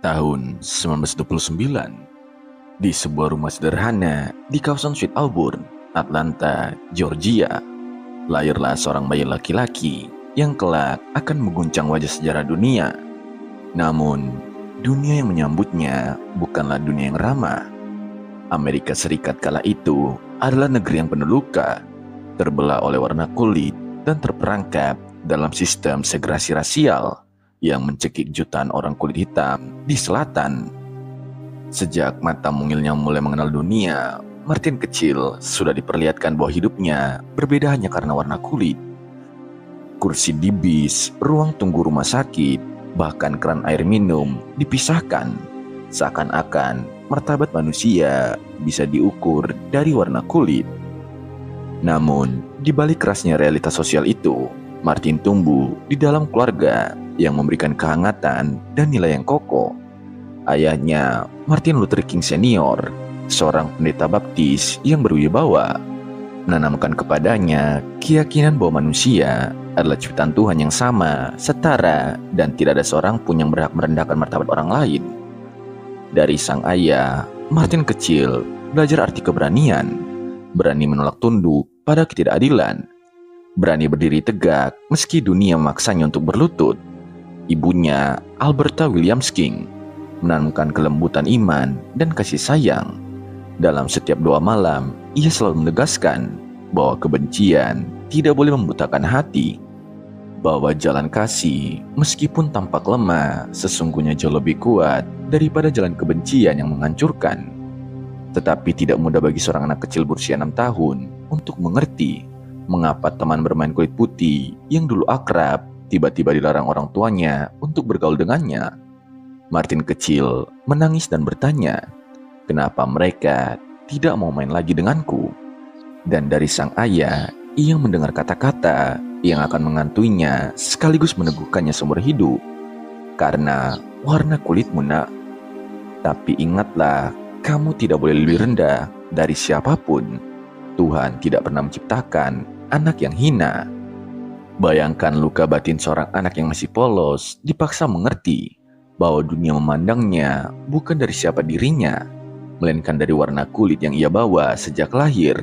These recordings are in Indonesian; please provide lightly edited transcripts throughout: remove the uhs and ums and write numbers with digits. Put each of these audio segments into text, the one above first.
Tahun 1929, di sebuah rumah sederhana di kawasan Sweet Auburn, Atlanta, Georgia, lahirlah seorang bayi laki-laki yang kelak akan mengguncang wajah sejarah dunia. Namun, dunia yang menyambutnya bukanlah dunia yang ramah. Amerika Serikat kala itu adalah negeri yang penuh luka, terbelah oleh warna kulit dan terperangkap dalam sistem segregasi rasial yang mencekik jutaan orang kulit hitam di selatan. Sejak mata mungilnya mulai mengenal dunia, Martin kecil sudah diperlihatkan bahwa hidupnya berbeda hanya karena warna kulit. Kursi di bis, ruang tunggu rumah sakit, bahkan keran air minum dipisahkan. Seakan-akan martabat manusia bisa diukur dari warna kulit. Namun, di balik kerasnya realitas sosial itu, Martin tumbuh di dalam keluarga yang memberikan kehangatan dan nilai yang kokoh. Ayahnya, Martin Luther King Senior, seorang pendeta baptis yang berwibawa, menanamkan kepadanya keyakinan bahwa manusia adalah ciptaan Tuhan yang sama, setara, dan tidak ada seorang pun yang berhak merendahkan martabat orang lain. Dari sang ayah, Martin kecil belajar arti keberanian, berani menolak tunduk pada ketidakadilan, berani berdiri tegak meski dunia memaksanya untuk berlutut. Ibunya, Alberta Williams King, menanamkan kelembutan iman dan kasih sayang. Dalam setiap doa malam, ia selalu menegaskan bahwa kebencian tidak boleh membutakan hati, bahwa jalan kasih, meskipun tampak lemah, sesungguhnya jauh lebih kuat daripada jalan kebencian yang menghancurkan. Tetapi tidak mudah bagi seorang anak kecil berusia 6 tahun untuk mengerti mengapa teman bermain kulit putih yang dulu akrab tiba-tiba dilarang orang tuanya untuk bergaul dengannya. Martin kecil menangis dan bertanya, kenapa mereka tidak mau main lagi denganku? Dan dari sang ayah, ia mendengar kata-kata yang akan mengantuinya sekaligus meneguhkannya seumur hidup. Karena warna kulitmu nak. Tapi ingatlah, kamu tidak boleh lebih rendah dari siapapun. Tuhan tidak pernah menciptakan anak yang hina. Bayangkan luka batin seorang anak yang masih polos dipaksa mengerti bahwa dunia memandangnya bukan dari siapa dirinya, melainkan dari warna kulit yang ia bawa sejak lahir.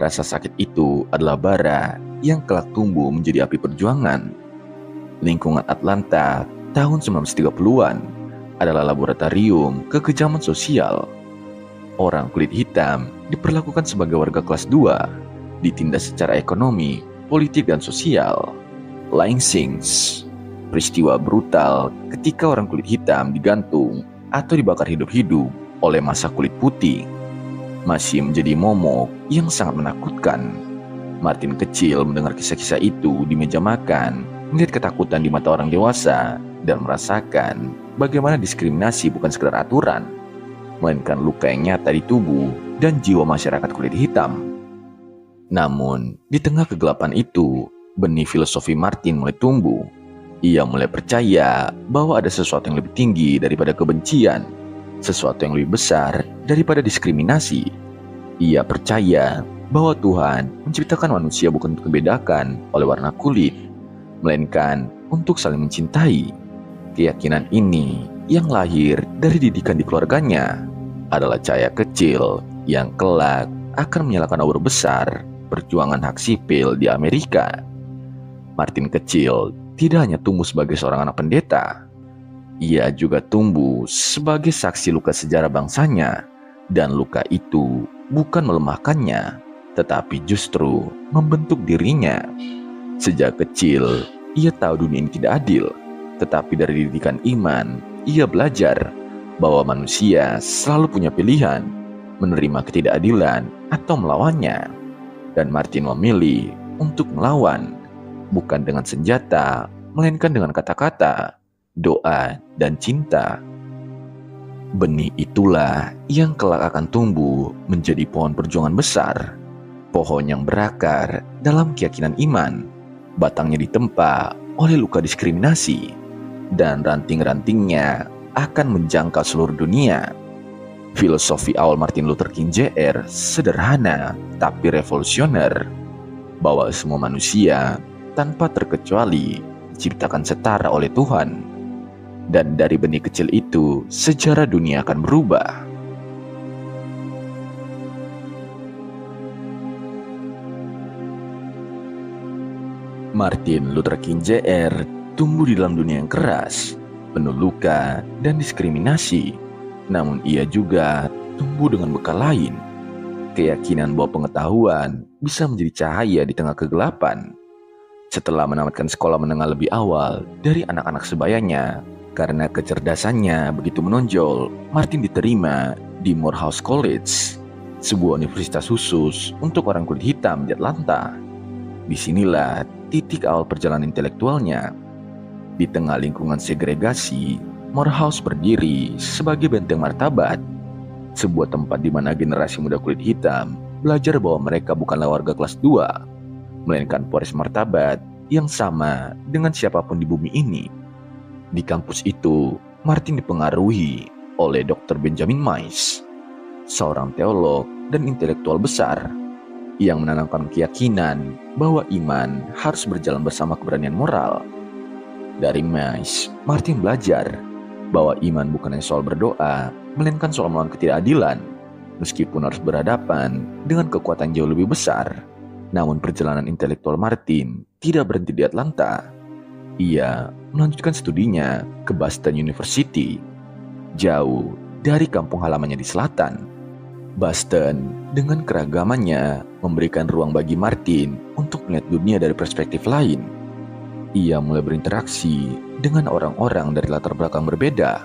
Rasa sakit itu adalah bara yang kelak tumbuh menjadi api perjuangan. Lingkungan Atlanta tahun 1930-an adalah laboratorium kekejaman sosial. Orang kulit hitam diperlakukan sebagai warga kelas 2, ditindas secara ekonomi, politik, dan sosial. Lying Sings, peristiwa brutal ketika orang kulit hitam digantung atau dibakar hidup-hidup oleh massa kulit putih, masih menjadi momok yang sangat menakutkan. Martin kecil mendengar kisah-kisah itu di meja makan, melihat ketakutan di mata orang dewasa, dan merasakan bagaimana diskriminasi bukan sekedar aturan, melainkan luka yang nyata di tubuh dan jiwa masyarakat kulit hitam. Namun, di tengah kegelapan itu, benih filosofi Martin mulai tumbuh. Ia mulai percaya bahwa ada sesuatu yang lebih tinggi daripada kebencian, sesuatu yang lebih besar daripada diskriminasi. Ia percaya bahwa Tuhan menciptakan manusia bukan untuk dibedakan oleh warna kulit, melainkan untuk saling mencintai. Keyakinan ini yang lahir dari didikan di keluarganya adalah cahaya kecil yang kelak akan menyalakan obor besar perjuangan hak sipil di Amerika. Martin kecil tidak hanya tumbuh sebagai seorang anak pendeta, ia juga tumbuh sebagai saksi luka sejarah bangsanya, dan luka itu bukan melemahkannya, tetapi justru membentuk dirinya. Sejak kecil, ia tahu dunia ini tidak adil, tetapi dari didikan iman, ia belajar bahwa manusia selalu punya pilihan, menerima ketidakadilan atau melawannya. Dan Martin memilih untuk melawan, bukan dengan senjata, melainkan dengan kata-kata, doa, dan cinta. Benih itulah yang kelak akan tumbuh menjadi pohon perjuangan besar, pohon yang berakar dalam keyakinan iman, batangnya ditempa oleh luka diskriminasi, dan ranting-rantingnya akan menjangkau seluruh dunia. Filosofi awal Martin Luther King Jr. sederhana tapi revolusioner, bahwa semua manusia tanpa terkecuali diciptakan setara oleh Tuhan. Dan dari benih kecil itu, sejarah dunia akan berubah. Martin Luther King Jr. tumbuh di dalam dunia yang keras, penuh luka dan diskriminasi. Namun ia juga tumbuh dengan bekal lain, keyakinan bahwa pengetahuan bisa menjadi cahaya di tengah kegelapan. Setelah menamatkan sekolah menengah lebih awal dari anak-anak sebayanya, karena kecerdasannya begitu menonjol, Martin diterima di Morehouse College, sebuah universitas khusus untuk orang kulit hitam di Atlanta. Disinilah titik awal perjalanan intelektualnya. Di tengah lingkungan segregasi, Morehouse berdiri sebagai benteng martabat, sebuah tempat di mana generasi muda kulit hitam belajar bahwa mereka bukanlah warga kelas 2, melainkan pewaris martabat yang sama dengan siapapun di bumi ini. Di kampus itu, Martin dipengaruhi oleh Dr. Benjamin Mize, seorang teolog dan intelektual besar yang menanamkan keyakinan bahwa iman harus berjalan bersama keberanian moral. Dari Mize, Martin belajar bahwa iman bukan hanya soal berdoa, melainkan soal melawan ketidakadilan, meskipun harus berhadapan dengan kekuatan jauh lebih besar. Namun perjalanan intelektual Martin tidak berhenti di Atlanta. Ia melanjutkan studinya ke Boston University, jauh dari kampung halamannya di selatan. Boston dengan keragamannya memberikan ruang bagi Martin untuk melihat dunia dari perspektif lain. Ia mulai berinteraksi dengan orang-orang dari latar belakang berbeda,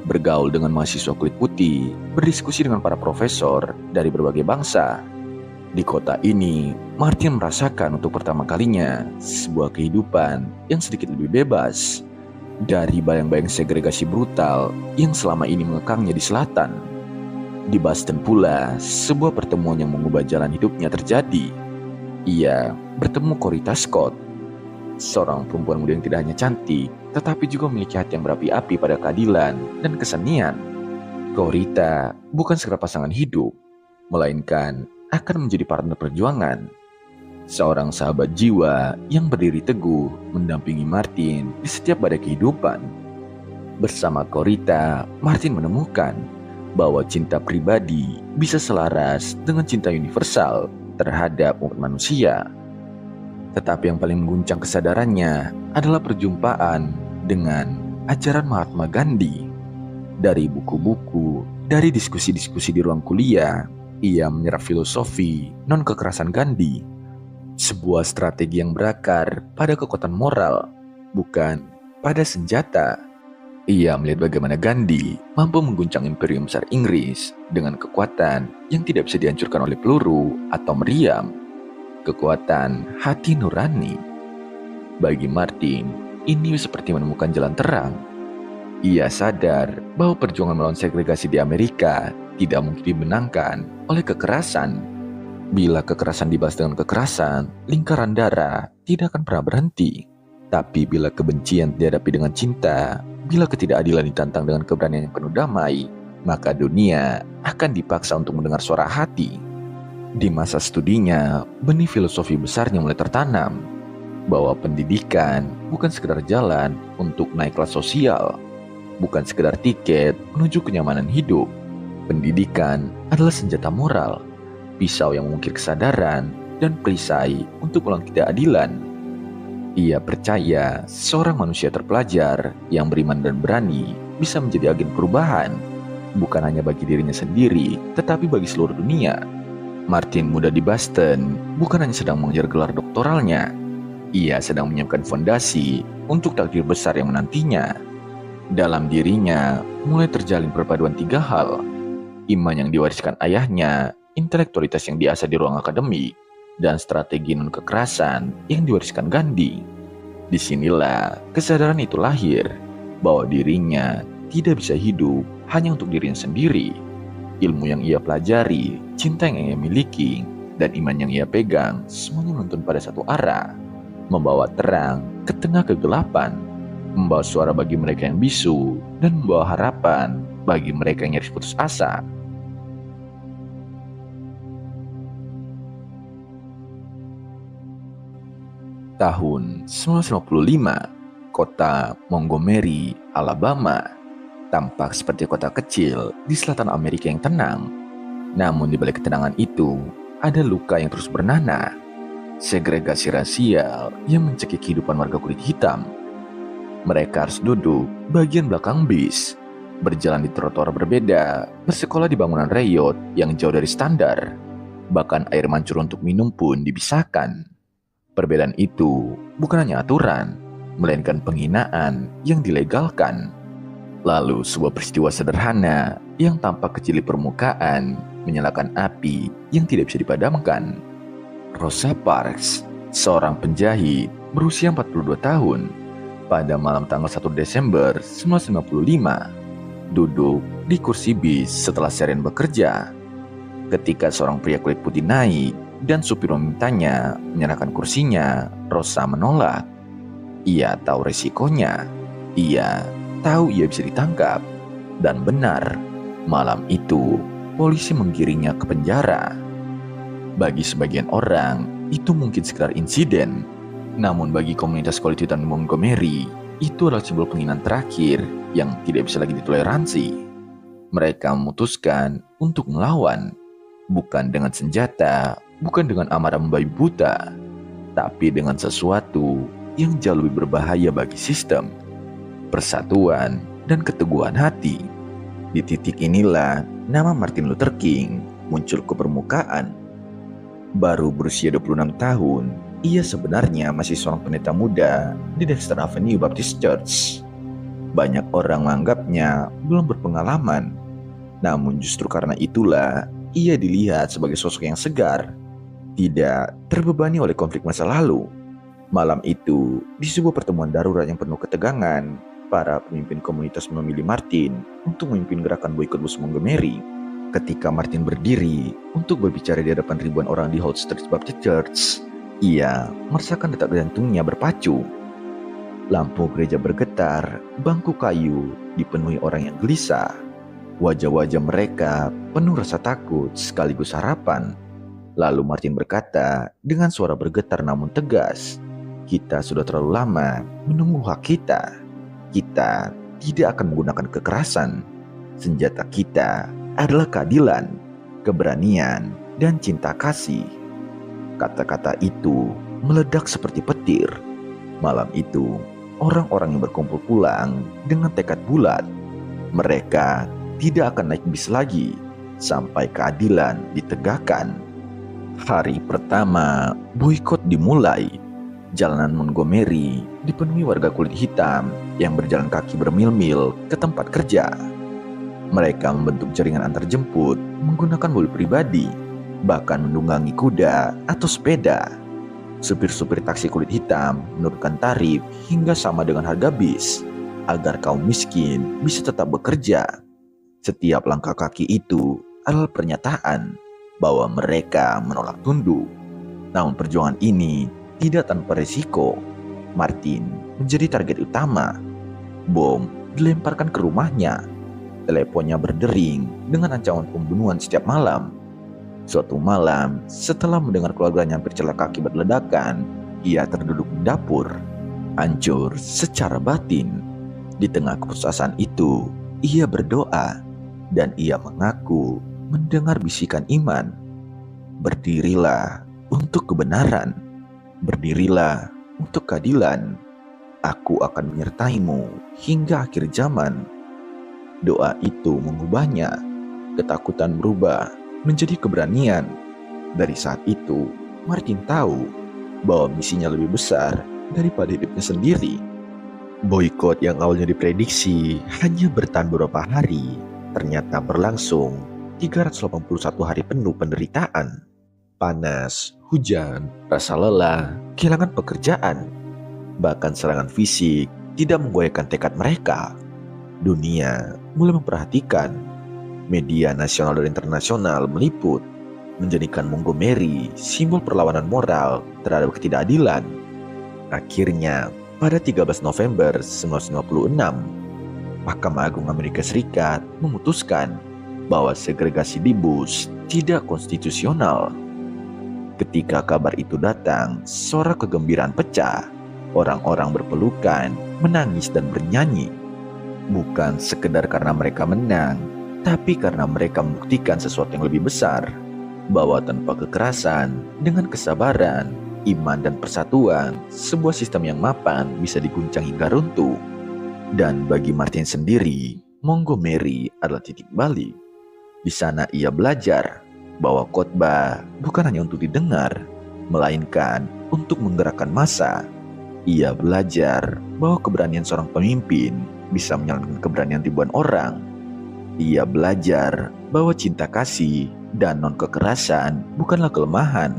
bergaul dengan mahasiswa kulit putih, berdiskusi dengan para profesor dari berbagai bangsa. Di kota ini, Martin merasakan untuk pertama kalinya sebuah kehidupan yang sedikit lebih bebas dari bayang-bayang segregasi brutal yang selama ini mengekangnya di selatan. Di Boston pula, sebuah pertemuan yang mengubah jalan hidupnya terjadi. Ia bertemu Corita Scott, seorang perempuan muda yang tidak hanya cantik, tetapi juga memiliki hati yang berapi-api pada keadilan dan kesenian. Corita bukan sekedar pasangan hidup, melainkan akan menjadi partner perjuangan. Seorang sahabat jiwa yang berdiri teguh mendampingi Martin di setiap badai kehidupan. Bersama Corita, Martin menemukan bahwa cinta pribadi bisa selaras dengan cinta universal terhadap umat manusia. Tetapi yang paling mengguncang kesadarannya adalah perjumpaan dengan ajaran Mahatma Gandhi. Dari buku-buku, dari diskusi-diskusi di ruang kuliah, ia menyerap filosofi non-kekerasan Gandhi, sebuah strategi yang berakar pada kekuatan moral, bukan pada senjata. Ia melihat bagaimana Gandhi mampu mengguncang imperium besar Inggris dengan kekuatan yang tidak bisa dihancurkan oleh peluru atau meriam, kekuatan hati nurani. Bagi Martin, ini seperti menemukan jalan terang. Ia sadar bahwa perjuangan melawan segregasi di Amerika tidak mungkin dimenangkan oleh kekerasan. Bila kekerasan dibalas dengan kekerasan, lingkaran darah tidak akan pernah berhenti. Tapi bila kebencian dihadapi dengan cinta, bila ketidakadilan ditantang dengan keberanian yang penuh damai, maka dunia akan dipaksa untuk mendengar suara hati. Di masa studinya, benih filosofi besarnya mulai tertanam, bahwa pendidikan bukan sekedar jalan untuk naik kelas sosial, bukan sekedar tiket menuju kenyamanan hidup. Pendidikan adalah senjata moral, pisau yang mengukir kesadaran, dan perisai untuk melawan ketidakadilan. Ia percaya seorang manusia terpelajar yang beriman dan berani bisa menjadi agen perubahan, bukan hanya bagi dirinya sendiri, tetapi bagi seluruh dunia. Martin muda di Boston bukan hanya sedang mengejar gelar doktoralnya, ia sedang menyiapkan fondasi untuk takdir besar yang menantinya. Dalam dirinya mulai terjalin perpaduan 3 hal: iman yang diwariskan ayahnya, intelektualitas yang diasah di ruang akademik, dan strategi non-kekerasan yang diwariskan Gandhi. Disinilah kesadaran itu lahir, bahwa dirinya tidak bisa hidup hanya untuk dirinya sendiri. Ilmu yang ia pelajari, cinta yang ia miliki, dan iman yang ia pegang, semuanya menuntun pada satu arah, membawa terang ke tengah kegelapan, membawa suara bagi mereka yang bisu, dan membawa harapan bagi mereka yang nyaris putus asa. Tahun 1955, kota Montgomery, Alabama, tampak seperti kota kecil di selatan Amerika yang tenang. Namun di balik ketenangan itu, ada luka yang terus bernanah. Segregasi rasial yang mencekik kehidupan warga kulit hitam. Mereka harus duduk bagian belakang bis, berjalan di trotoar berbeda, bersekolah di bangunan reyot yang jauh dari standar. Bahkan air mancur untuk minum pun dipisahkan. Perbedaan itu bukan hanya aturan, melainkan penghinaan yang dilegalkan. Lalu sebuah peristiwa sederhana yang tampak kecil di permukaan menyalakan api yang tidak bisa dipadamkan. Rosa Parks, seorang penjahit berusia 42 tahun, pada malam tanggal 1 Desember 1955, duduk di kursi bis setelah seharian bekerja. Ketika seorang pria kulit putih naik dan supir memintanya menyerahkan kursinya, Rosa menolak. Ia tahu resikonya. Ia tahu ia bisa ditangkap. Dan benar, malam itu polisi menggiringnya ke penjara. Bagi sebagian orang, itu mungkin sekedar insiden. Namun bagi komunitas kulit hitam Montgomery, itu adalah simbol penghinaan terakhir yang tidak bisa lagi ditoleransi. Mereka memutuskan untuk melawan, bukan dengan senjata, bukan dengan amarah membabi buta, tapi dengan sesuatu yang jauh lebih berbahaya bagi sistem, persatuan dan keteguhan hati. Di titik inilah nama Martin Luther King muncul ke permukaan. Baru berusia 26 tahun, ia sebenarnya masih seorang pendeta muda di Dexter Avenue Baptist Church. Banyak orang menganggapnya belum berpengalaman, namun justru karena itulah ia dilihat sebagai sosok yang segar, tidak terbebani oleh konflik masa lalu. Malam itu, di sebuah pertemuan darurat yang penuh ketegangan, para pemimpin komunitas memilih Martin untuk memimpin gerakan boikot bus Montgomery. Ketika Martin berdiri untuk berbicara di hadapan ribuan orang di Holt Street Baptist Church, ia merasakan detak jantungnya berpacu. Lampu gereja bergetar, bangku kayu dipenuhi orang yang gelisah. Wajah-wajah mereka penuh rasa takut sekaligus harapan. Lalu Martin berkata dengan suara bergetar namun tegas, "Kita sudah terlalu lama menunggu hak kita. Kita tidak akan menggunakan kekerasan. Senjata kita adalah keadilan, keberanian, dan cinta kasih." Kata-kata itu meledak seperti petir. Malam itu, orang-orang yang berkumpul pulang dengan tekad bulat. Mereka tidak akan naik bis lagi sampai keadilan ditegakkan. Hari pertama boikot dimulai. Jalanan Montgomery dipenuhi warga kulit hitam yang berjalan kaki bermil-mil ke tempat kerja. Mereka membentuk jaringan antar jemput menggunakan mobil pribadi, bahkan menunggangi kuda atau sepeda. Supir-supir taksi kulit hitam menurunkan tarif hingga sama dengan harga bis, agar kaum miskin bisa tetap bekerja. Setiap langkah kaki itu adalah pernyataan bahwa mereka menolak tunduk. Namun perjuangan ini tidak tanpa risiko. Martin menjadi target utama. Bom dilemparkan ke rumahnya. Teleponnya berdering dengan ancaman pembunuhan setiap malam. Suatu malam, setelah mendengar keluarganya hampir celaka akibat ledakan, ia terduduk di dapur, hancur secara batin. Di tengah keputusasaan itu, ia berdoa dan ia mengaku mendengar bisikan iman. Berdirilah untuk kebenaran. Berdirilah untuk keadilan. Aku akan menyertaimu hingga akhir zaman. Doa itu mengubahnya. Ketakutan berubah menjadi keberanian. Dari saat itu, Martin tahu bahwa misinya lebih besar daripada hidupnya sendiri. Boikot yang awalnya diprediksi hanya bertahan beberapa hari, ternyata berlangsung 381 hari penuh penderitaan. Panas, hujan, rasa lelah, kehilangan pekerjaan, bahkan serangan fisik tidak menggoyahkan tekad mereka. Dunia mulai memperhatikan. Media nasional dan internasional meliput, menjadikan Montgomery simbol perlawanan moral terhadap ketidakadilan. Akhirnya, pada 13 November 1956, Mahkamah Agung Amerika Serikat memutuskan bahwa segregasi di bus tidak konstitusional. Ketika kabar itu datang, sorak kegembiraan pecah. Orang-orang berpelukan menangis dan bernyanyi. Bukan sekedar karena mereka menang, tapi karena mereka membuktikan sesuatu yang lebih besar, bahwa tanpa kekerasan, dengan kesabaran, iman dan persatuan, sebuah sistem yang mapan bisa diguncang hingga runtuh. Dan bagi Martin sendiri, Montgomery adalah titik balik. Di sana ia belajar bahwa khotbah bukan hanya untuk didengar, melainkan untuk menggerakkan massa. Ia belajar bahwa keberanian seorang pemimpin bisa menyalurkan keberanian ribuan orang. Ia belajar bahwa cinta kasih dan non-kekerasan bukanlah kelemahan,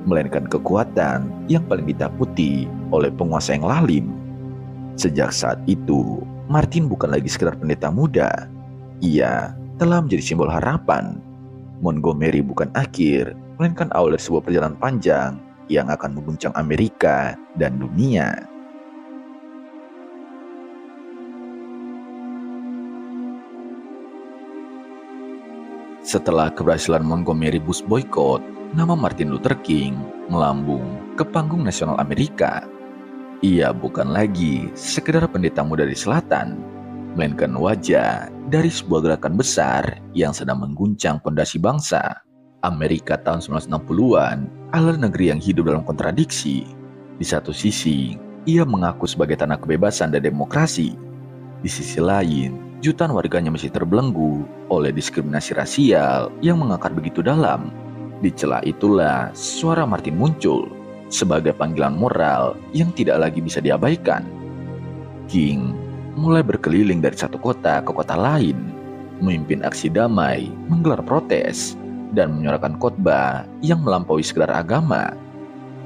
melainkan kekuatan yang paling ditakuti oleh penguasa yang lalim. Sejak saat itu, Martin bukan lagi sekedar pendeta muda. Ia telah menjadi simbol harapan. Montgomery bukan akhir, melainkan awal dari sebuah perjalanan panjang yang akan mengguncang Amerika dan dunia. Setelah keberhasilan Montgomery Bus Boycott, nama Martin Luther King melambung ke panggung nasional Amerika. Ia bukan lagi sekedar pendeta muda di selatan, melainkan wajah dari sebuah gerakan besar yang sedang mengguncang fondasi bangsa. Amerika tahun 1960-an adalah negeri yang hidup dalam kontradiksi. Di satu sisi, ia mengaku sebagai tanah kebebasan dan demokrasi. Di sisi lain, jutaan warganya masih terbelenggu oleh diskriminasi rasial yang mengakar begitu dalam. Di celah itulah suara Martin muncul sebagai panggilan moral yang tidak lagi bisa diabaikan. King mulai berkeliling dari satu kota ke kota lain, memimpin aksi damai, menggelar protes, dan menyuarakan khotbah yang melampaui sekedar agama.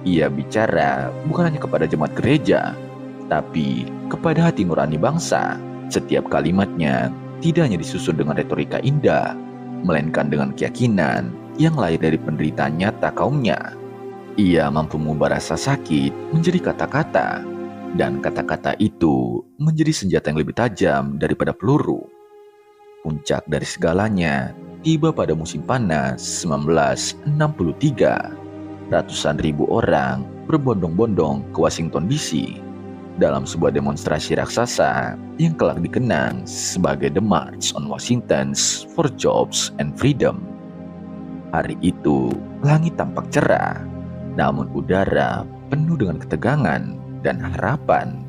Ia bicara bukan hanya kepada jemaat gereja, tapi kepada hati nurani bangsa. Setiap kalimatnya tidak hanya disusun dengan retorika indah, melainkan dengan keyakinan yang lahir dari penderitaan nyata kaumnya. Ia mampu mengubah rasa sakit menjadi kata-kata, dan kata-kata itu menjadi senjata yang lebih tajam daripada peluru. Puncak dari segalanya tiba pada musim panas 1963. Ratusan ribu orang berbondong-bondong ke Washington DC dalam sebuah demonstrasi raksasa yang kelak dikenang sebagai The March on Washington for Jobs and Freedom. Hari itu, langit tampak cerah, namun udara penuh dengan ketegangan dan harapan.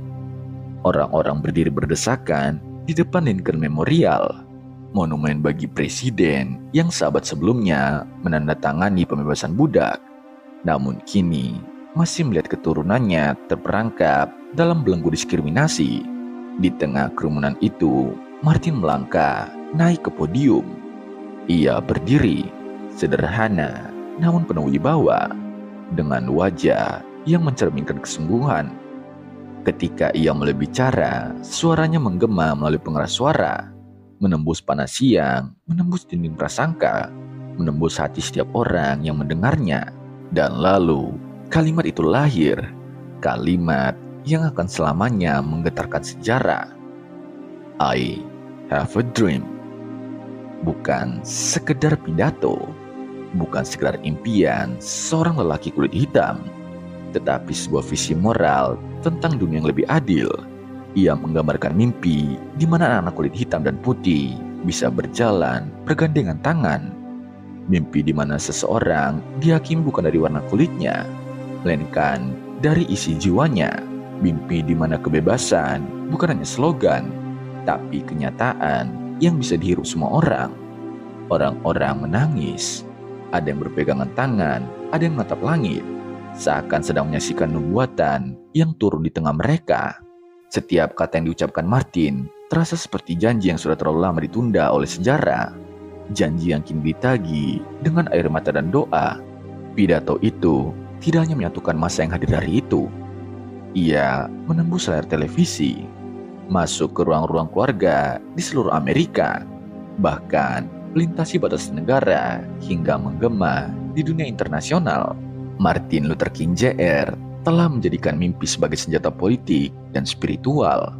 Orang-orang berdiri berdesakan di depan Lincoln Memorial, monumen bagi presiden yang sahabat sebelumnya menandatangani pembebasan budak, namun kini masih melihat keturunannya terperangkap dalam belenggu diskriminasi. Di tengah kerumunan itu, Martin melangkah naik ke podium. Ia berdiri, sederhana namun penuh wibawa, dengan wajah yang mencerminkan kesungguhan. Ketika ia mulai bicara, suaranya menggema melalui pengeras suara, menembus panas siang, menembus dinding prasangka, menembus hati setiap orang yang mendengarnya. Dan lalu, kalimat itu lahir, kalimat yang akan selamanya menggetarkan sejarah. I have a dream. Bukan sekedar pidato, bukan sekedar impian seorang lelaki kulit hitam, tetapi sebuah visi moral tentang dunia yang lebih adil. Ia menggambarkan mimpi di mana anak-anak kulit hitam dan putih bisa berjalan bergandengan tangan. Mimpi di mana seseorang dihakimi bukan dari warna kulitnya, melainkan dari isi jiwanya. Mimpi di mana kebebasan bukan hanya slogan, tapi kenyataan yang bisa dihirup semua orang. Orang-orang menangis, ada yang berpegangan tangan, ada yang menatap langit, seakan sedang menyaksikan nubuatan yang turun di tengah mereka. Setiap kata yang diucapkan Martin terasa seperti janji yang sudah terlalu lama ditunda oleh sejarah. Janji yang kini ditagih dengan air mata dan doa. Pidato itu tidak hanya menyatukan masa yang hadir hari itu. Ia menembus layar televisi, masuk ke ruang-ruang keluarga di seluruh Amerika, bahkan melintasi batas negara hingga menggema di dunia internasional. Martin Luther King Jr. telah menjadikan mimpi sebagai senjata politik dan spiritual.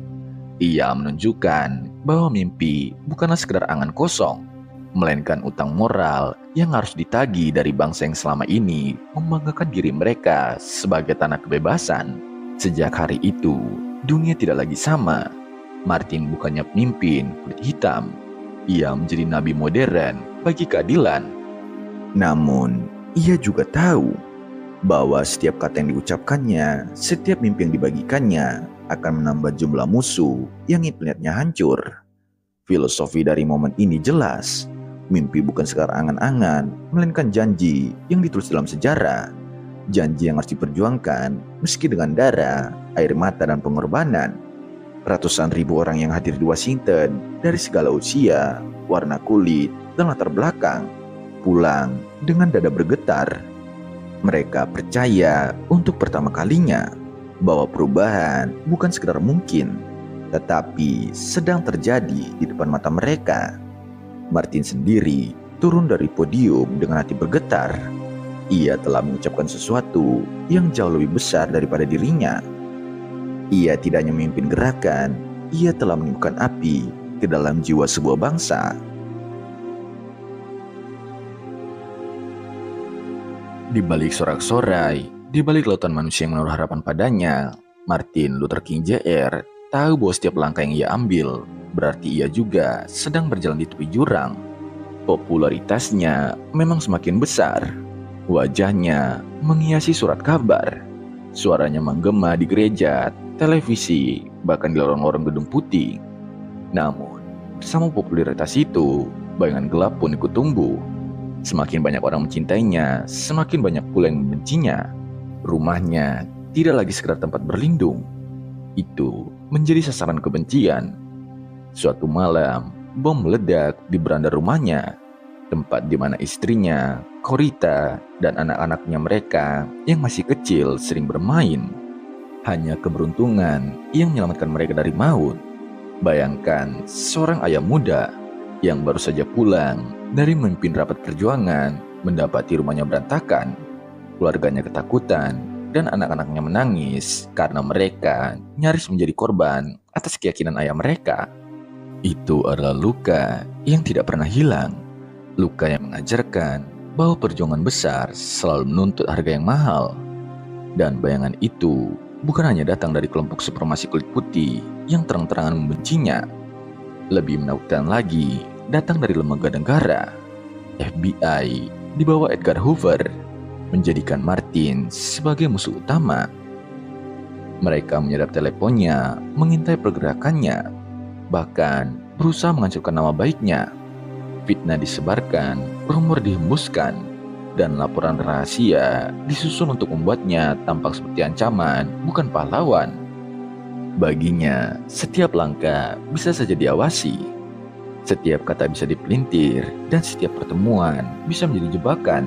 Ia menunjukkan bahwa mimpi bukanlah sekedar angan kosong, melainkan utang moral yang harus ditagih dari bangsa yang selama ini membanggakan diri mereka sebagai tanah kebebasan. Sejak hari itu, dunia tidak lagi sama. Martin bukannya pemimpin kulit hitam, ia menjadi nabi modern bagi keadilan. Namun, ia juga tahu bahwa setiap kata yang diucapkannya, setiap mimpi yang dibagikannya akan menambah jumlah musuh yang internetnya hancur. Filosofi dari momen ini jelas. Mimpi bukan sekadar angan-angan, melainkan janji yang ditulis dalam sejarah. Janji yang harus diperjuangkan meski dengan darah, air mata, dan pengorbanan. Ratusan ribu orang yang hadir di Washington dari segala usia, warna kulit, dan latar belakang pulang dengan dada bergetar. Mereka percaya untuk pertama kalinya bahwa perubahan bukan sekedar mungkin, tetapi sedang terjadi di depan mata mereka. Martin sendiri turun dari podium dengan hati bergetar. Ia telah mengucapkan sesuatu yang jauh lebih besar daripada dirinya. Ia tidak hanya memimpin gerakan, ia telah meniupkan api ke dalam jiwa sebuah bangsa. Di balik sorak-sorai, di balik lautan manusia yang menaruh harapan padanya, Martin Luther King Jr. tahu bahwa setiap langkah yang ia ambil berarti ia juga sedang berjalan di tepi jurang. Popularitasnya memang semakin besar. Wajahnya menghiasi surat kabar. Suaranya menggema di gereja, televisi, bahkan di lorong-lorong gedung putih. Namun, bersama popularitas itu, bayangan gelap pun ikut tumbuh. Semakin banyak orang mencintainya, semakin banyak pula yang membencinya. Rumahnya tidak lagi sekedar tempat berlindung. Itu menjadi sasaran kebencian. Suatu malam, bom meledak di beranda rumahnya, tempat di mana istrinya, Corita, dan anak-anaknya mereka yang masih kecil sering bermain. Hanya keberuntungan yang menyelamatkan mereka dari maut. Bayangkan seorang ayah muda yang baru saja pulang dari memimpin rapat perjuangan mendapati rumahnya berantakan. Keluarganya ketakutan dan anak-anaknya menangis karena mereka nyaris menjadi korban atas keyakinan ayah mereka. Itu adalah luka yang tidak pernah hilang. Luka yang mengajarkan bahwa perjuangan besar selalu menuntut harga yang mahal. Dan bayangan itu bukan hanya datang dari kelompok supremasi kulit putih yang terang-terangan membencinya. Lebih menakutkan lagi, datang dari lembaga negara, FBI, di bawah Edgar Hoover, menjadikan Martin sebagai musuh utama. Mereka menyadap teleponnya, mengintai pergerakannya, bahkan berusaha menghancurkan nama baiknya. Fitnah disebarkan, rumor dihembuskan, dan laporan rahasia disusun untuk membuatnya tampak seperti ancaman, bukan pahlawan. Baginya, setiap langkah bisa saja diawasi. Setiap kata bisa dipelintir, dan setiap pertemuan bisa menjadi jebakan.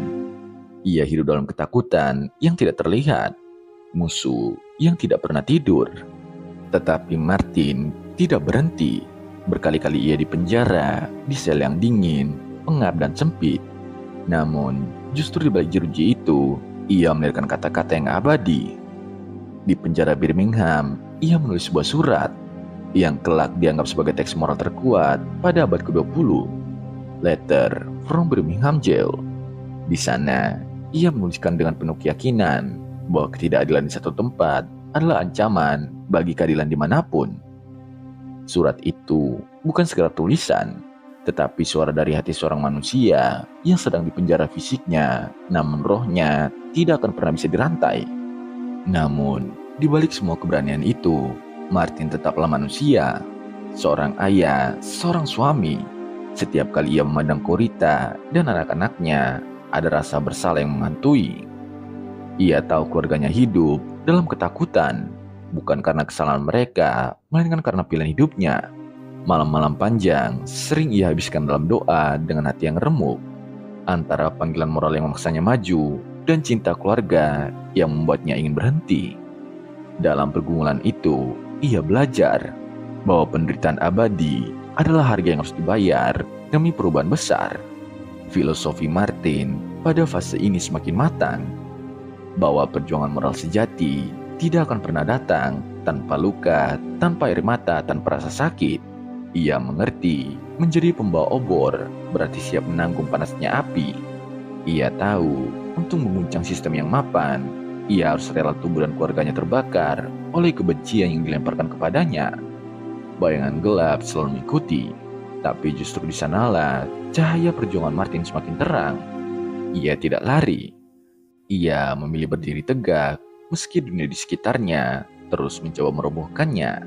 Ia hidup dalam ketakutan yang tidak terlihat, musuh yang tidak pernah tidur. Tetapi Martin tidak berhenti. Berkali-kali ia dipenjara, di sel yang dingin, pengap dan sempit. Namun, justru di balik jeruji itu, ia melahirkan kata-kata yang abadi. Di penjara Birmingham, ia menulis sebuah surat yang kelak dianggap sebagai teks moral terkuat pada abad ke-20. Letter from Birmingham Jail. Di sana, ia menuliskan dengan penuh keyakinan bahwa ketidakadilan di satu tempat adalah ancaman bagi keadilan dimanapun. Surat itu bukan sekedar tulisan, tetapi suara dari hati seorang manusia yang sedang dipenjara fisiknya, namun rohnya tidak akan pernah bisa dirantai. Namun, di balik semua keberanian itu, Martin tetaplah manusia, seorang ayah, seorang suami. Setiap kali ia memandang Corita dan anak-anaknya, ada rasa bersalah yang menghantui. Ia tahu keluarganya hidup dalam ketakutan, bukan karena kesalahan mereka, melainkan karena pilihan hidupnya. Malam-malam panjang sering ia habiskan dalam doa dengan hati yang remuk, antara panggilan moral yang memaksanya maju dan cinta keluarga yang membuatnya ingin berhenti. Dalam pergumulan itu, ia belajar bahwa penderitaan abadi adalah harga yang harus dibayar demi perubahan besar. Filosofi Martin pada fase ini semakin matang, bahwa perjuangan moral sejati tidak akan pernah datang tanpa luka, tanpa air mata, tanpa rasa sakit. Ia mengerti menjadi pembawa obor berarti siap menanggung panasnya api. Ia tahu untuk mengguncang sistem yang mapan, Ia harus rela tubuh dan keluarganya terbakar oleh kebencian yang dilemparkan kepadanya. Bayangan gelap selalu mengikuti, tapi justru di sanalah cahaya perjuangan Martin semakin terang. Ia tidak lari. Ia memilih berdiri tegak meski dunia di sekitarnya terus mencoba merobohkannya.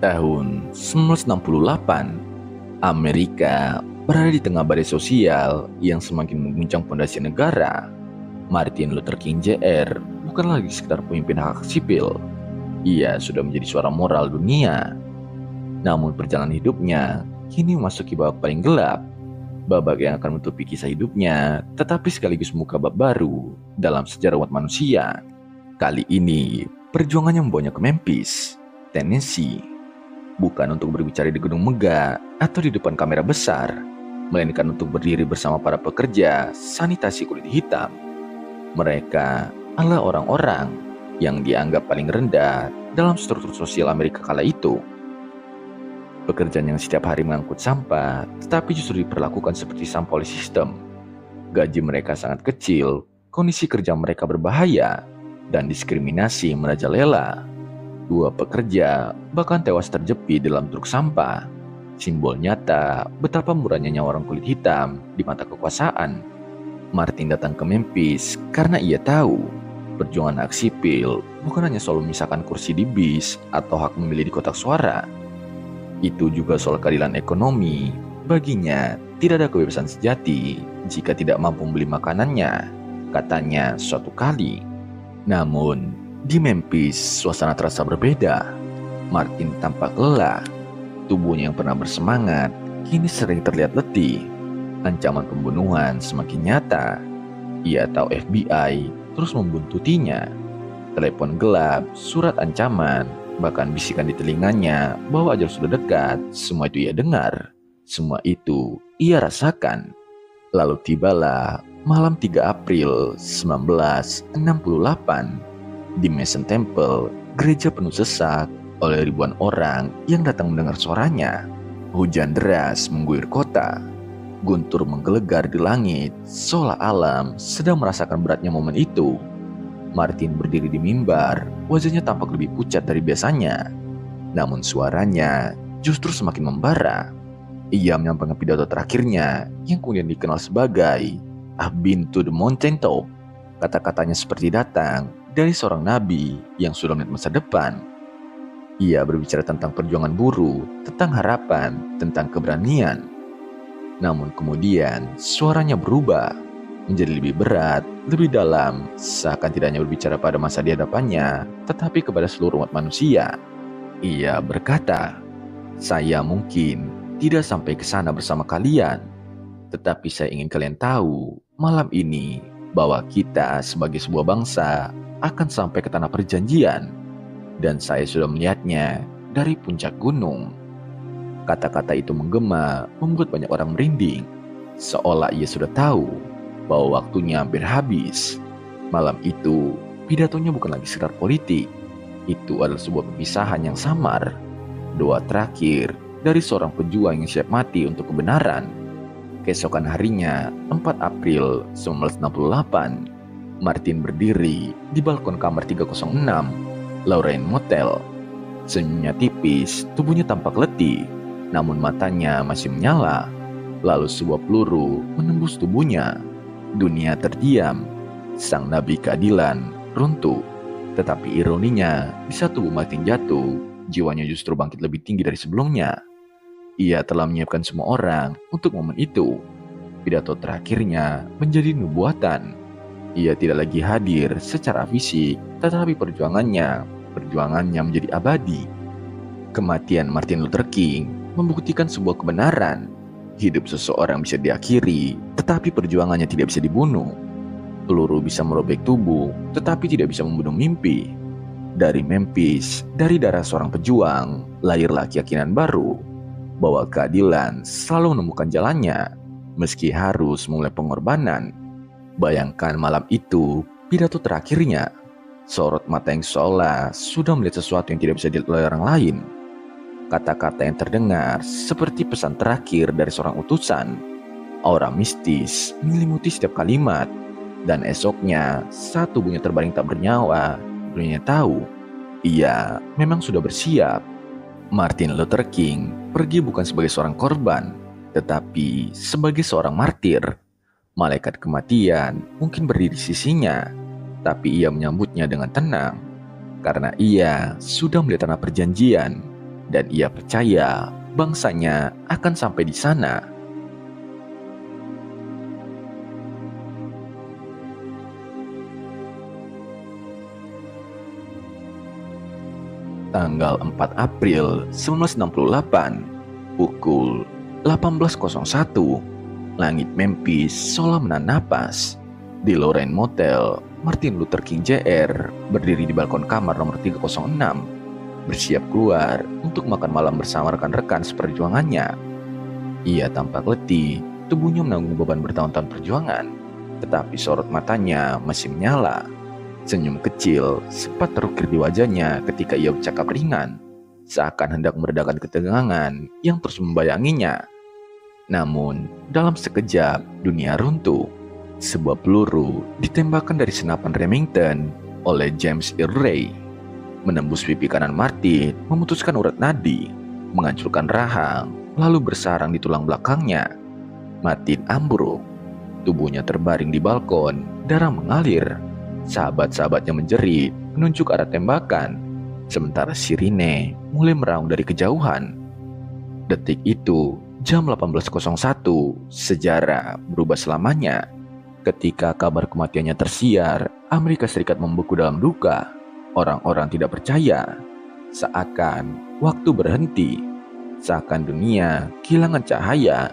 Tahun 1968, Amerika berada di tengah badai sosial yang semakin mengguncang fondasi negara. Martin Luther King Jr. bukan lagi sekedar pemimpin hak sipil. Ia sudah menjadi suara moral dunia. Namun perjalanan hidupnya kini memasuki babak paling gelap. Babak yang akan menutupi kisah hidupnya, tetapi sekaligus membuka bab baru dalam sejarah umat manusia. Kali ini, perjuangannya membawanya ke Memphis, Tennessee. Bukan untuk berbicara di gedung megah atau di depan kamera besar, melainkan untuk berdiri bersama para pekerja sanitasi kulit hitam. Mereka adalah orang-orang yang dianggap paling rendah dalam struktur sosial Amerika kala itu. Pekerjaan yang setiap hari mengangkut sampah, tetapi justru diperlakukan seperti sampah oleh sistem. Gaji mereka sangat kecil, kondisi kerja mereka berbahaya, dan diskriminasi merajalela. Dua pekerja bahkan tewas terjepit dalam truk sampah. Simbol nyata betapa murahnya nyawa orang kulit hitam di mata kekuasaan. Martin datang ke Memphis karena ia tahu perjuangan hak sipil bukan hanya soal memisahkan kursi di bis atau hak memilih di kotak suara. Itu juga soal keadilan ekonomi. Baginya, tidak ada kebebasan sejati jika tidak mampu membeli makanannya, katanya suatu kali. Namun, di Memphis, suasana terasa berbeda. Martin tampak lelah. Tubuhnya yang pernah bersemangat, kini sering terlihat letih. Ancaman pembunuhan semakin nyata. Ia tahu FBI terus membuntutinya. Telepon gelap, surat ancaman, bahkan bisikan di telinganya bahwa ajal sudah dekat. Semua itu ia dengar. Semua itu ia rasakan. Lalu tibalah malam 3 April 1968. Di Mason Temple, gereja penuh sesak oleh ribuan orang yang datang mendengar suaranya. Hujan deras mengguyur kota. Guntur menggelegar di langit, seolah alam sedang merasakan beratnya momen itu. Martin berdiri di mimbar, wajahnya tampak lebih pucat dari biasanya. Namun suaranya justru semakin membara. Ia menyampaikan pidato terakhirnya yang kemudian dikenal sebagai "I've been to the mountain top". Kata-katanya seperti datang dari seorang nabi yang sudah melihat masa depan. Ia berbicara tentang perjuangan buruh, tentang harapan, tentang keberanian. Namun kemudian suaranya berubah menjadi lebih berat, lebih dalam, seakan tidak hanya berbicara pada masa di hadapannya, tetapi kepada seluruh umat manusia. Ia berkata, "Saya mungkin tidak sampai ke sana bersama kalian, tetapi saya ingin kalian tahu malam ini bahwa kita sebagai sebuah bangsa akan sampai ke tanah perjanjian, dan saya sudah melihatnya dari puncak gunung." Kata-kata itu menggema membuat banyak orang merinding, seolah ia sudah tahu bahwa waktunya hampir habis. Malam itu, pidatonya bukan lagi sekedar politik. Itu adalah sebuah perpisahan yang samar. Doa terakhir dari seorang pejuang yang siap mati untuk kebenaran. Keesokan harinya, 4 April 1968, Martin berdiri di balkon kamar 306, Lorraine Motel. Senyumnya tipis, tubuhnya tampak letih, namun matanya masih menyala. Lalu sebuah peluru menembus tubuhnya. Dunia terdiam. Sang nabi keadilan runtuh. Tetapi ironinya, di saat tubuh Martin jatuh, jiwanya justru bangkit lebih tinggi dari sebelumnya. Ia telah menyiapkan semua orang untuk momen itu. Pidato terakhirnya menjadi nubuatan. Ia tidak lagi hadir secara fisik, tetapi perjuangannya menjadi abadi. Kematian Martin Luther King membuktikan sebuah kebenaran. Hidup seseorang bisa diakhiri, tetapi perjuangannya tidak bisa dibunuh. Peluru bisa merobek tubuh, tetapi tidak bisa membunuh mimpi. Dari Memphis, dari darah seorang pejuang, lahirlah keyakinan baru bahwa keadilan selalu menemukan jalannya, meski harus memulai pengorbanan. Bayangkan malam itu, pidato terakhirnya, sorot mata yang seolah sudah melihat sesuatu yang tidak bisa dilihat oleh orang lain. Kata-kata yang terdengar seperti pesan terakhir dari seorang utusan. Aura mistis menyelimuti setiap kalimat, dan esoknya saat tubuhnya terbaring tak bernyawa, dunia tahu ia memang sudah bersiap. Martin Luther King pergi bukan sebagai seorang korban, tetapi sebagai seorang martir. Malaikat kematian mungkin berdiri di sisinya, tapi ia menyambutnya dengan tenang, karena ia sudah melihat tanah perjanjian, dan ia percaya bangsanya akan sampai di sana. Tanggal 4 April 1968, pukul 18.01, langit Memphis seolah menahan napas. Di Lorraine Motel, Martin Luther King Jr. berdiri di balkon kamar nomor 306, bersiap keluar untuk makan malam bersama rekan-rekan seperjuangannya. Ia tampak letih, tubuhnya menanggung beban bertahun-tahun perjuangan, tetapi sorot matanya masih menyala. Senyum kecil sempat terukir di wajahnya ketika ia bercakap ringan, seakan hendak meredakan ketegangan yang terus membayanginya. Namun, dalam sekejap dunia runtuh. Sebuah peluru ditembakkan dari senapan Remington oleh James Earl Ray, menembus pipi kanan Martin, memutuskan urat nadi, menghancurkan rahang, lalu bersarang di tulang belakangnya. Martin ambruk, tubuhnya terbaring di balkon, darah mengalir. Sahabat-sahabatnya menjerit, menunjuk arah tembakan, sementara sirine mulai meraung dari kejauhan. Detik itu, jam 18.01, sejarah berubah selamanya. Ketika kabar kematiannya tersiar, Amerika Serikat membeku dalam duka. Orang-orang tidak percaya, seakan waktu berhenti, seakan dunia kehilangan cahaya.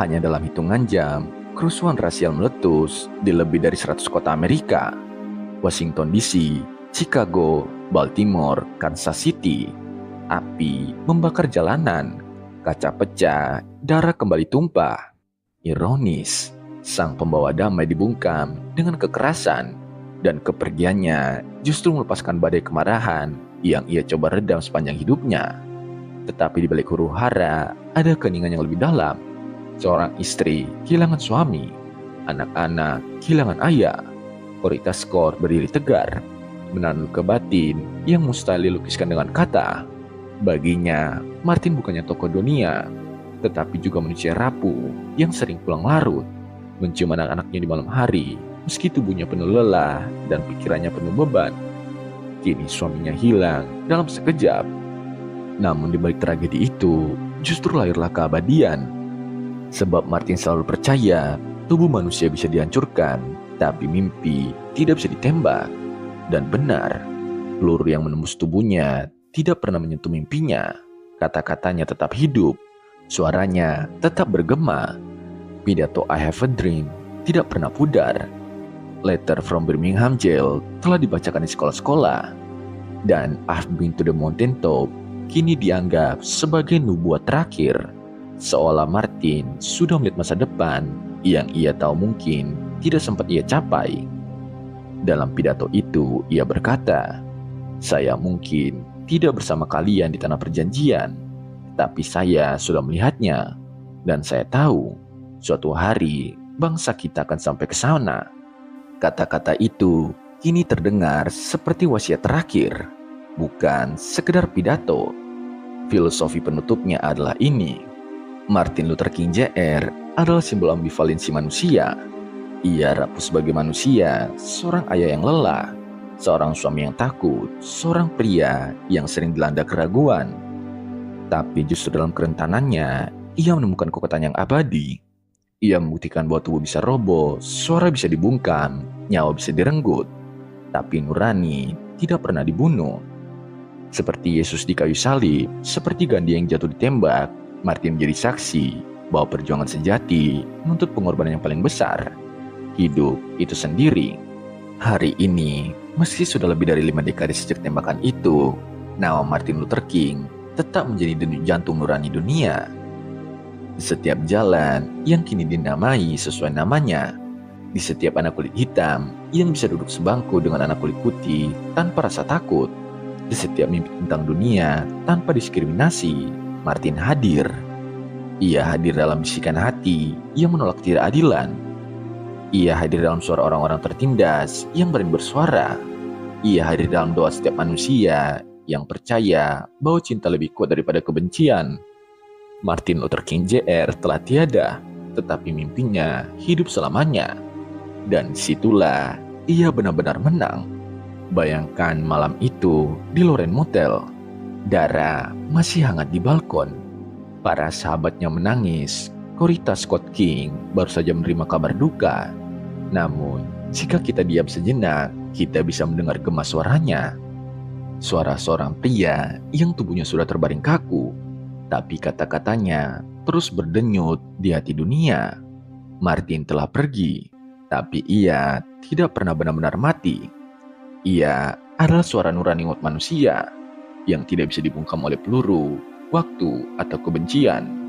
Hanya dalam hitungan jam, kerusuhan rasial meletus di lebih dari 100 kota Amerika. Washington DC, Chicago, Baltimore, Kansas City. Api membakar jalanan, kaca pecah, darah kembali tumpah. Ironis, sang pembawa damai dibungkam dengan kekerasan, dan kepergiannya justru melepaskan badai kemarahan yang ia coba redam sepanjang hidupnya. Tetapi di balik huru-hara ada keheningan yang lebih dalam. Seorang istri kehilangan suami, anak-anak kehilangan ayah. Otoritas skor berdiri tegar, menahan luka batin yang mustahil dilukiskan dengan kata. Baginya, Martin bukannya tokoh dunia, tetapi juga manusia rapuh yang sering pulang larut, mencium anak-anaknya di malam hari, meski tubuhnya penuh lelah dan pikirannya penuh beban. Kini suaminya hilang dalam sekejap. Namun di balik tragedi itu, justru lahirlah keabadian. Sebab Martin selalu percaya, tubuh manusia bisa dihancurkan, tapi mimpi tidak bisa ditembak. Dan benar, peluru yang menembus tubuhnya tidak pernah menyentuh mimpinya. Kata-katanya tetap hidup, suaranya tetap bergema. Pidato I Have a Dream tidak pernah pudar. Letter from Birmingham Jail telah dibacakan di sekolah-sekolah. Dan I've Been to the Mountain Top kini dianggap sebagai nubuat terakhir. Seolah Martin sudah melihat masa depan yang ia tahu mungkin tidak sempat ia capai. Dalam pidato itu ia berkata, "Saya mungkin tidak bersama kalian di tanah perjanjian, tapi saya sudah melihatnya, dan saya tahu suatu hari bangsa kita akan sampai ke sana." Kata-kata itu kini terdengar seperti wasiat terakhir, bukan sekedar pidato. Filosofi penutupnya adalah ini: Martin Luther King Jr. adalah simbol ambivalensi manusia. Ia rapuh sebagai manusia, seorang ayah yang lelah, seorang suami yang takut, seorang pria yang sering dilanda keraguan. Tapi justru dalam kerentanannya, ia menemukan kekuatan yang abadi. Ia membuktikan bahwa tubuh bisa roboh, suara bisa dibungkam, nyawa bisa direnggut, tapi nurani tidak pernah dibunuh. Seperti Yesus di kayu salib, seperti Gandhi yang jatuh ditembak, Martin menjadi saksi bahwa perjuangan sejati menuntut pengorbanan yang paling besar, hidup itu sendiri. Hari ini, meski sudah lebih dari 5 dekade sejak tembakan itu, nama Martin Luther King tetap menjadi denyut jantung nurani dunia. Di setiap jalan yang kini dinamai sesuai namanya, di setiap anak kulit hitam yang bisa duduk sebangku dengan anak kulit putih tanpa rasa takut, di setiap mimpi tentang dunia tanpa diskriminasi, Martin hadir. Ia hadir dalam bisikan hati yang menolak ketidakadilan. Ia hadir dalam suara orang-orang tertindas yang berani bersuara. Ia hadir dalam doa setiap manusia yang percaya bahwa cinta lebih kuat daripada kebencian. Martin Luther King Jr. telah tiada, tetapi mimpinya hidup selamanya. Dan disitulah ia benar-benar menang. Bayangkan malam itu di Lorraine Motel. Dara masih hangat di balkon. Para sahabatnya menangis. Corita Scott King baru saja menerima kabar duka. Namun, jika kita diam sejenak, kita bisa mendengar gema suaranya. Suara seorang pria yang tubuhnya sudah terbaring kaku, tapi kata-katanya terus berdenyut di hati dunia. Martin telah pergi, tapi ia tidak pernah benar-benar mati. Ia adalah suara nurani umat manusia yang tidak bisa dibungkam oleh peluru, waktu, atau kebencian.